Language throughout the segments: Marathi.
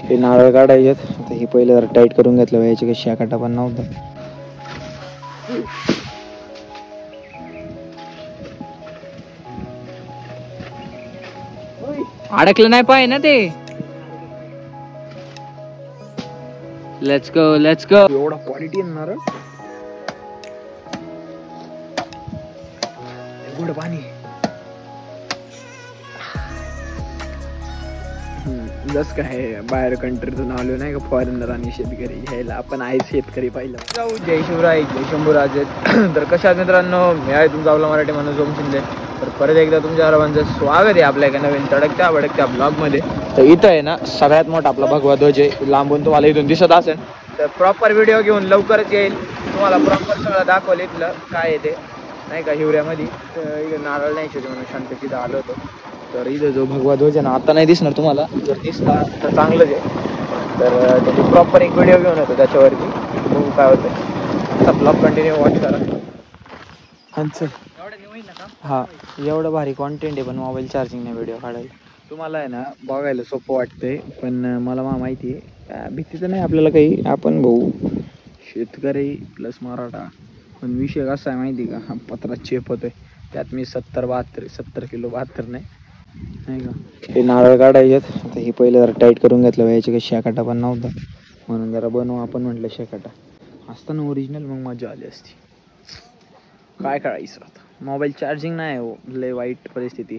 हे नारळ काढायचे आता. हे पहिले जरा टाईट करून घेतलं याची कशी काटा पण नव्हतं. अडकलं नाही पाहिजे ना ते. Let's go let's go. एवढा क्वालिटी आहे नारळ. गोड पाणी. जस काय बाहेर कंट्रीतून आलो नाही का फॉरेनर आणि शेतकरी घ्यायला. आपण आहे शेतकरी पाहिलं. जाऊ. जय शिवराय जय शंभूराजे. तर कशा मित्रांनो, मी आहे तुमचा आपला मराठी माणूस ओम शिंदे. तर परत एकदा तुमच्या सर्वांचं स्वागत आहे आपल्या एका नवीन तडकत्या भडकत्या ब्लॉगमध्ये. तर इथं आहे ना सगळ्यात मोठा आपला भगवा ध्वज आहे. लांबून तुम्हाला इथून दिसत असेल. तर प्रॉपर व्हिडिओ घेऊन लवकरच येईल. तुम्हाला प्रॉपर सगळं दाखवलं इथलं काय आहे ते नाही का हिवऱ्यामध्ये. तर इथं नारळ नाही शेवटी म्हणून शांत तिथं आलो होतो. तर इथं जो भगवा ध्वज आहे ना आता नाही दिसणार तुम्हाला. जर दिसला तर चांगलंच आहे. तर त्याची प्रॉपर एक व्हिडिओ घेऊन येतो त्याच्यावरती. बघू काय होतं. ब्लॉग कंटिन्यू वॉच करा. हा एवढं भारी कॉन्टेंट आहे पण मोबाईल चार्जिंग नाही व्हिडिओ काढायला. तुम्हाला आहे ना बघायला सोपं वाटतंय पण मला माहिती आहे भीती तर नाही आपल्याला काही. आपण भाऊ शेतकरी प्लस मराठा. पण विषय कसा आहे माहिती का, हा पत्रात चेप होतोय. त्यात मी 70 किलो 72 नाही का. हे नारळ काढायचे आता. हे पहिले जरा टाईट करून घेतलं याची काही शेकाटा पण नव्हता म्हणून जरा बनवू आपण म्हटलं. शेकाटा असताना ओरिजिनल मग मजा आली असती. काय करायचं आता. मोबाईल चार्जिंग नाही हो. लय वाईट परिस्थिती.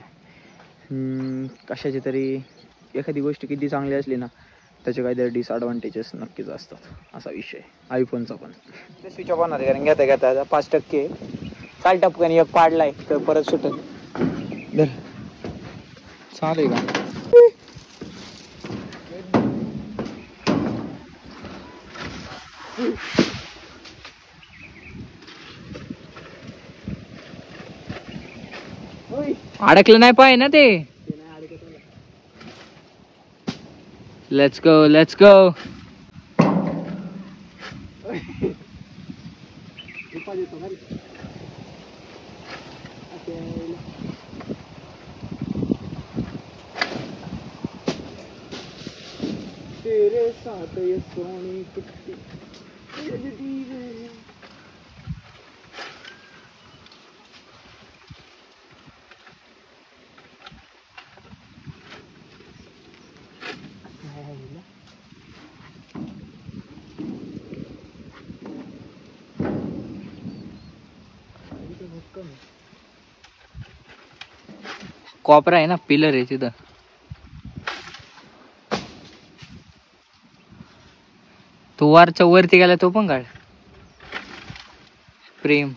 कशाची तरी एखादी गोष्ट किती चांगली असली ना त्याचे काहीतरी डिसएडव्हान्टेजेस नक्कीच असतात. असा विषय आयफोनचा पण. ते स्विच ऑफ होणार कारण घेता 5% काल टपकाने एक पाडलाय तर परत सुटत. चालेल का. अडकलं नाही पाहिजे ना ते. Let's go let's go. तेरे साथ ये सोनी कुत्ती. कॉपरा आहे ना, पिलर आहे तिथं. तो वरच्या वरती गेला तो पण काढ. प्रेम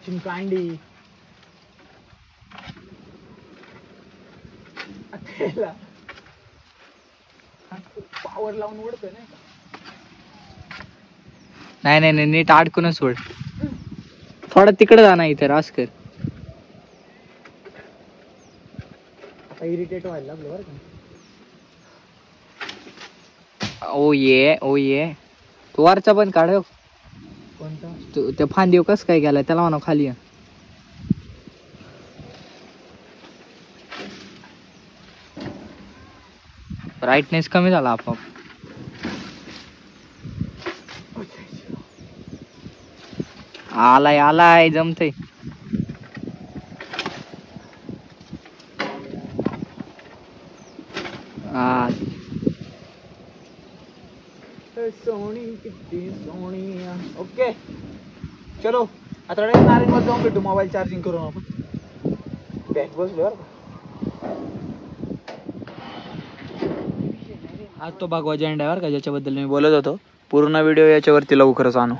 चिंकांडी पावर लावून उडतोय नाही का. नाही नीट अडकूनच सोड. थोडा तिकडे जा ना. इथे रास कर. आता इरिटेट व्हायला लागलं बरं का. ओ ये तो वरचा पण काढ. कोणता. त्या फांदीव कस काय गेलाय त्याला म्हणा खाली. ब्राईटनेस कमी झाला आपोआप. आलाय जमतय. सोनी किती सोनी. ओके चलो आता नारायणगाव जाऊन भेटू. मोबाईल चार्जिंग करून आपण. बॅग बसलो बरं. आज तो भगवा झेंडा आहे बरं का ज्याच्याबद्दल मी बोलत होतो. पूर्ण व्हिडिओ याच्यावरती लवकरच आणू.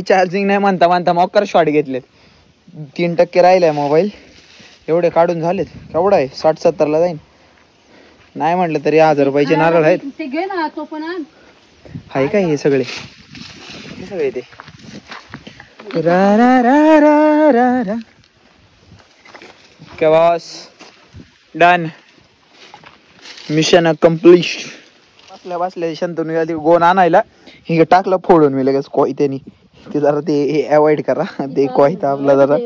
चार्जिंग नाही म्हणता मॉकर शॉट घेतलेत. 3% राहिलाय मोबाईल. एवढे काढून झालेत. केवढा आहे 60-70 ला जाईन. नाही म्हटलं तरी 1000 रुपयाचे नारळ आहेत. ते घे ना तो पण आण. हाय काय हे सगळे ते रा रा रा रा रा रा. Boss done. Mission complete. बसल्या शंतनू गोन आणायला हे टाकलं फोडून मी लगेच कोयत्यानी. ते जरा ते अवॉइड करा ते कोयता आपला जरा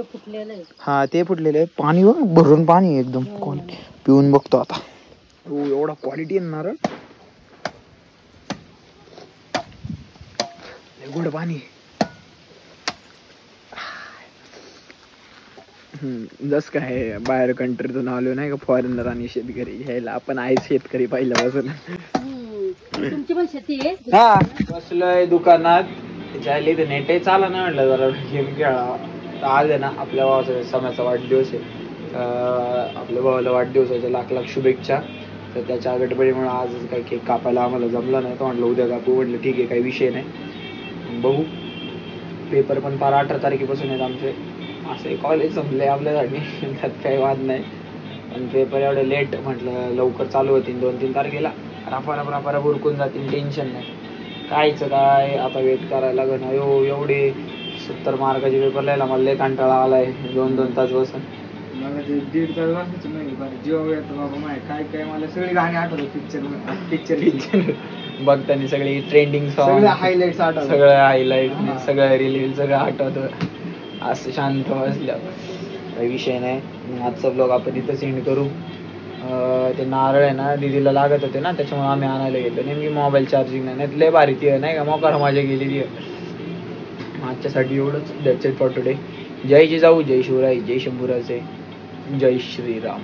हा ते फुटलेलं आहे पाणी बघ भरून पाणी आहे एकदम पिऊन बघतो आता हो एवढा क्वालिटी येणार गोड पाणी जस काय बाहेर कंट्रीतून आलो नाही का फॉरेनर आणि शेतकरी घ्यायला आपण आहे शेतकरी पहिल्यापासून तुमची पण शेती आहे हा बसलोय दुकानात जायला इथे नेटही चाला नाही म्हटलं जरा गेम खेळा तर आज आहे ना आपल्या भावाचा समाचा वाढदिवस आहे आपल्या भावाला वाढदिवसाच्या लाख लाख शुभेच्छा तर त्याच्या गडबडीमुळे आज काही केक कापायला आम्हाला जमलं नाही तर म्हटलं उद्या कापू म्हटलं ठीक आहे काही विषय नाही बघू पेपर पण 18 तारखेपासून आहेत आमचे असे कॉलेज संपले आपल्यासाठी त्यात काही वाद नाही पण पेपर एवढे लेट म्हटलं लवकर चालू होतील 2-3 तारखेला रापारा उरकून जातील टेन्शन नाही कायचं काय आता वेट करायला लागेल एवढे 70 मार्काचे पेपर लिहायला मला लय कंटाळा आलाय 2-2 तास बसून मला ते 1.5 तास वाचायचं नाही जीव येतो बाबा माय काय मला सगळी गाणी आठवतात पिक्चर बघताना सगळी ट्रेंडिंग सॉंग हायलाइट सगळं हायलाइट सगळं रिलील सगळं आठवतं असं शांत बसल्या काही विषय नाही आजचा ब्लॉग आपण इथं सेंड करू ते नारळ आहे ना दीदीला लागत होते ना त्याच्यामुळे आम्ही आणायला गेलो नेमकी मोबाईल चार्जिंग नाही लय भारी ती नाही का मोकार मजा गेलेली आहे आजच्यासाठी एवढंच दॅट्स इट फॉर टुडे जय जिजाऊ जय शिवराय जय शंभूराजे जय श्रीराम